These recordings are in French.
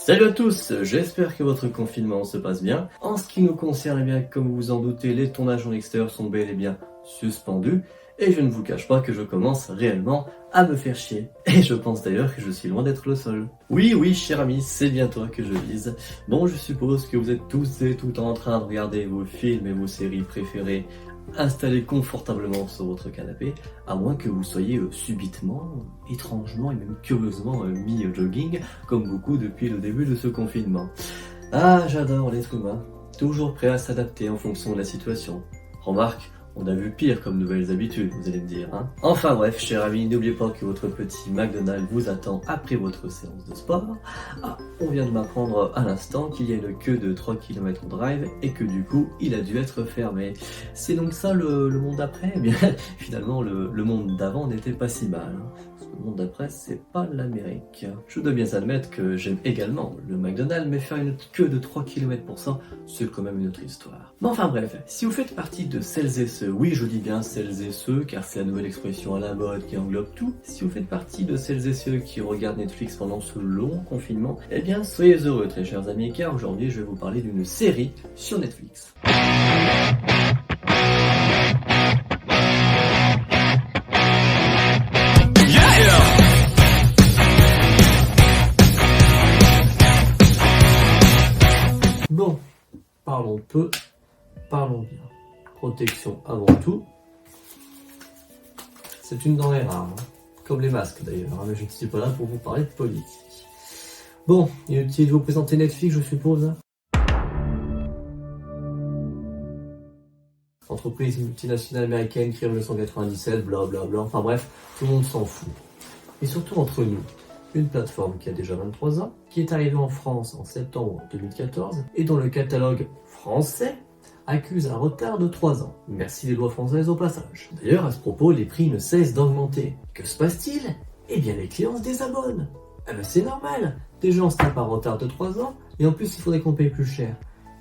Salut à tous, j'espère que votre confinement se passe bien. En ce qui nous concerne, eh bien, comme vous vous en doutez, les tournages en extérieur sont bel et bien suspendus. Et je ne vous cache pas que je commence réellement à me faire chier. Et je pense d'ailleurs que je suis loin d'être le seul. Oui, cher ami, c'est bien toi que je vise. Bon, je suppose que vous êtes tous et toutes en train de regarder vos films et vos séries préférées installés confortablement sur votre canapé, à moins que vous soyez subitement, étrangement et même curieusement mis au jogging, comme beaucoup depuis le début de ce confinement. Ah, j'adore l'être humain, toujours prêt à s'adapter en fonction de la situation. Remarque, on a vu pire comme nouvelles habitudes, vous allez me dire, hein. Enfin bref, cher ami, n'oubliez pas que votre petit McDonald's vous attend après votre séance de sport. Ah, on vient de m'apprendre à l'instant qu'il y a une queue de 3 km au drive et que du coup, il a dû être fermé. C'est donc ça le monde d'après? Eh bien, finalement, le monde d'avant n'était pas si mal, hein. Le monde d'après, c'est pas l'Amérique. Je dois bien admettre que j'aime également le McDonald's, mais faire une queue de 3 km pour ça, c'est quand même une autre histoire. Mais enfin bref, si vous faites partie de celles et ceux, oui je dis bien celles et ceux, car c'est la nouvelle expression à la mode qui englobe tout, si vous faites partie de celles et ceux qui regardent Netflix pendant ce long confinement, eh bien soyez heureux très chers amis, car aujourd'hui je vais vous parler d'une série sur Netflix. Bon, parlons peu, parlons bien. Protection avant tout. C'est une denrée rare, hein. Comme les masques d'ailleurs, hein, mais je ne suis pas là pour vous parler de politique. Bon, inutile de vous présenter Netflix, je suppose. Entreprise multinationale américaine créée en 1997, blablabla, enfin bref, tout le monde s'en fout. Et surtout entre nous. Une plateforme qui a déjà 23 ans, qui est arrivée en France en septembre 2014 et dont le catalogue français accuse un retard de 3 ans. Merci les lois françaises au passage. D'ailleurs, à ce propos, les prix ne cessent d'augmenter. Que se passe-t-il? Eh bien, les clients se désabonnent. Ah ben c'est normal. Déjà, on se tape un retard de 3 ans et en plus, il faudrait qu'on paye plus cher.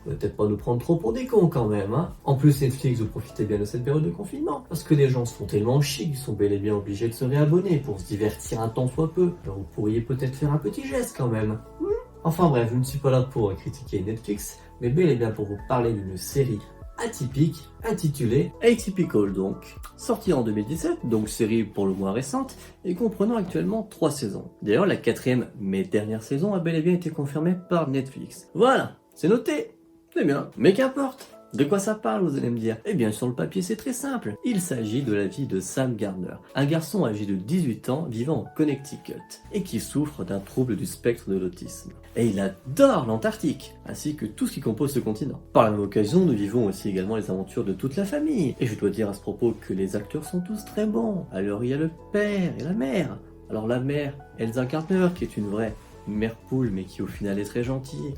Faut peut-être pas nous prendre trop pour des cons quand même, hein. En plus, Netflix, vous profitez bien de cette période de confinement, parce que les gens se font tellement chier qu'ils sont bel et bien obligés de se réabonner pour se divertir un temps soit peu. Alors vous pourriez peut-être faire un petit geste quand même. Enfin bref, je ne suis pas là pour critiquer Netflix, mais bel et bien pour vous parler d'une série atypique, intitulée Atypical donc. Sortie en 2017, donc série pour le moins récente, et comprenant actuellement 3 saisons. D'ailleurs, la 4e, mais dernière saison, a bel et bien été confirmée par Netflix. Voilà, c'est noté. C'est bien, mais qu'importe. De quoi ça parle, vous allez me dire? Eh bien, sur le papier, c'est très simple. Il s'agit de la vie de Sam Gardner, un garçon âgé de 18 ans vivant en Connecticut et qui souffre d'un trouble du spectre de l'autisme. Et il adore l'Antarctique, ainsi que tout ce qui compose ce continent. Par la même occasion, nous vivons aussi également les aventures de toute la famille. Et je dois dire à ce propos que les acteurs sont tous très bons. Alors, il y a le père et la mère. Alors, la mère, Elsa Gardner, qui est une vraie mère poule, mais qui au final est très gentille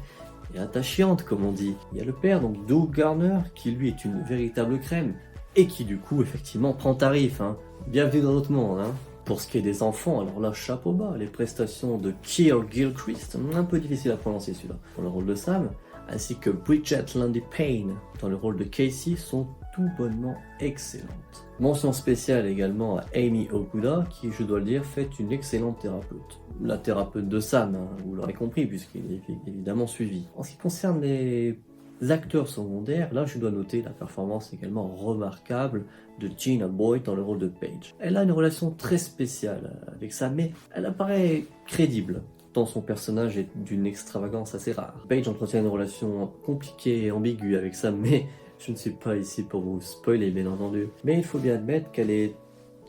et attachante comme on dit. Il y a le père, donc Doug Gardner, qui lui est une véritable crème, et qui du coup effectivement prend tarif, hein. Bienvenue dans notre monde, hein. Pour ce qui est des enfants, alors là chapeau bas, les prestations de Keir Gilchrist, un peu difficile à prononcer celui-là, pour le rôle de Sam, ainsi que Bridget Lundy Payne dans le rôle de Casey sont tout bonnement excellentes. Mention spéciale également à Amy Okuda, qui, je dois le dire, fait une excellente thérapeute. La thérapeute de Sam, hein, vous l'aurez compris, puisqu'il est évidemment suivi. En ce qui concerne les acteurs secondaires, là je dois noter la performance également remarquable de Gina Boyd dans le rôle de Paige. Elle a une relation très spéciale avec Sam, mais elle apparaît crédible, tant son personnage est d'une extravagance assez rare. Paige entretient une relation compliquée et ambiguë avec Sam, mais je ne suis pas ici pour vous spoiler, bien entendu. Mais il faut bien admettre qu'elle est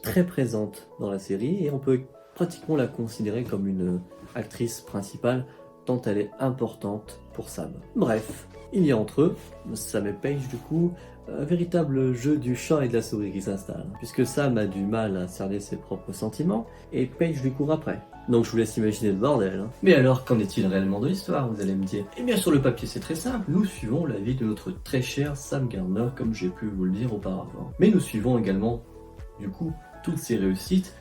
très présente dans la série et on peut pratiquement la considérer comme une actrice principale tant elle est importante pour Sam. Bref, il y a entre eux, Sam et Paige du coup, un véritable jeu du chat et de la souris qui s'installe, puisque Sam a du mal à cerner ses propres sentiments et Paige lui court après. Donc je vous laisse imaginer le bordel, hein. Mais alors, qu'en est-il réellement de l'histoire, vous allez me dire? Eh bien sur le papier c'est très simple, nous suivons la vie de notre très cher Sam Gardner, comme j'ai pu vous le dire auparavant. Mais nous suivons également, du coup, toutes ses réussites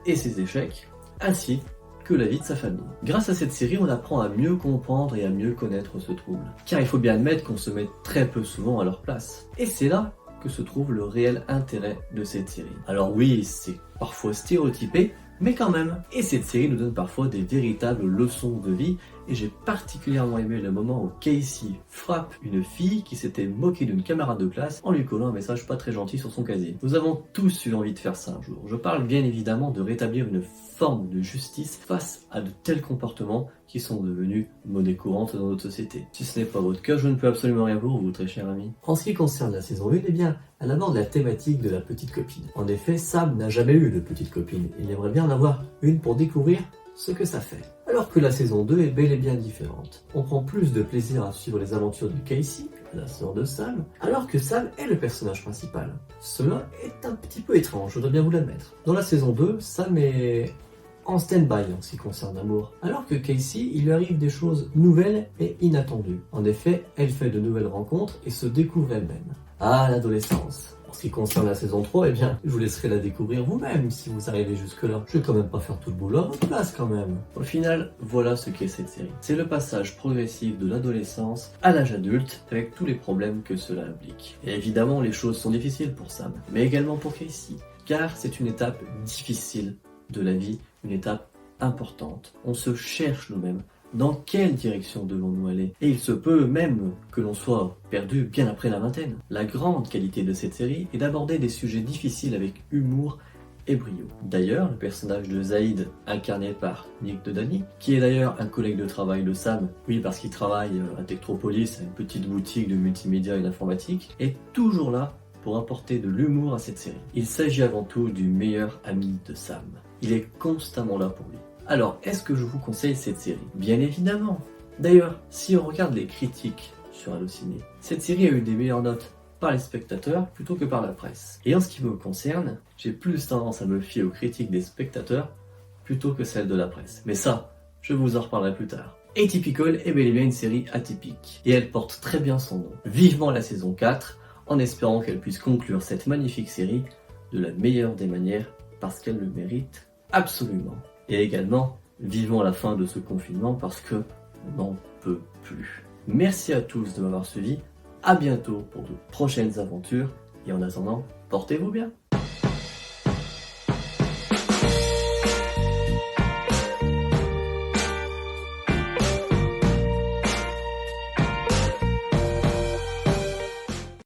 et ses échecs, ainsi que la vie de sa famille. Grâce à cette série, on apprend à mieux comprendre et à mieux connaître ce trouble. Car il faut bien admettre qu'on se met très peu souvent à leur place. Et c'est là que se trouve le réel intérêt de cette série. Alors oui, c'est parfois stéréotypé, mais quand même. Et cette série nous donne parfois des véritables leçons de vie et j'ai particulièrement aimé le moment où Casey frappe une fille qui s'était moquée d'une camarade de classe en lui collant un message pas très gentil sur son casier. Nous avons tous eu envie de faire ça un jour. Je parle bien évidemment de rétablir une forme de justice face à de tels comportements qui sont devenus monnaie courante dans notre société. Si ce n'est pas votre cas, je ne peux absolument rien pour vous, très cher ami. En ce qui concerne la saison 1, eh bien, elle aborde la thématique de la petite copine. En effet, Sam n'a jamais eu de petite copine. Il aimerait bien en avoir une pour découvrir ce que ça fait. Alors que la saison 2 est bel et bien différente. On prend plus de plaisir à suivre les aventures de Casey, la sœur de Sam, alors que Sam est le personnage principal. Cela est un petit peu étrange, je dois bien vous l'admettre. Dans la saison 2, Sam est en stand-by en ce qui concerne l'amour, alors que Casey, il lui arrive des choses nouvelles et inattendues. En effet, elle fait de nouvelles rencontres et se découvre elle-même. Ah, l'adolescence. En ce qui concerne la saison 3, eh bien, je vous laisserai la découvrir vous-même si vous arrivez jusque-là. Je vais quand même pas faire tout le boulot à votre place quand même. Au final, voilà ce qu'est cette série. C'est le passage progressif de l'adolescence à l'âge adulte, avec tous les problèmes que cela implique. Et évidemment, les choses sont difficiles pour Sam, mais également pour Casey, car c'est une étape difficile de la vie, une étape importante. On se cherche nous-mêmes. Dans quelle direction devons-nous aller? Et il se peut même que l'on soit perdu bien après la vingtaine. La grande qualité de cette série est d'aborder des sujets difficiles avec humour et brio. D'ailleurs, le personnage de Zaïd, incarné par Nick Dodani, qui est d'ailleurs un collègue de travail de Sam, oui parce qu'il travaille à Techtropolis, une petite boutique de multimédia et d'informatique, est toujours là pour apporter de l'humour à cette série. Il s'agit avant tout du meilleur ami de Sam. Il est constamment là pour lui. Alors, est-ce que je vous conseille cette série? Bien évidemment. D'ailleurs, si on regarde les critiques sur Allociné, cette série a eu des meilleures notes par les spectateurs plutôt que par la presse. Et en ce qui me concerne, j'ai plus tendance à me fier aux critiques des spectateurs plutôt que celles de la presse. Mais ça, je vous en reparlerai plus tard. Atypical est bel et bien une série atypique, et elle porte très bien son nom. Vivement la saison 4, en espérant qu'elle puisse conclure cette magnifique série de la meilleure des manières, parce qu'elle le mérite absolument. Et également, vivons la fin de ce confinement parce que on n'en peut plus. Merci à tous de m'avoir suivi, à bientôt pour de prochaines aventures, et en attendant, portez-vous bien.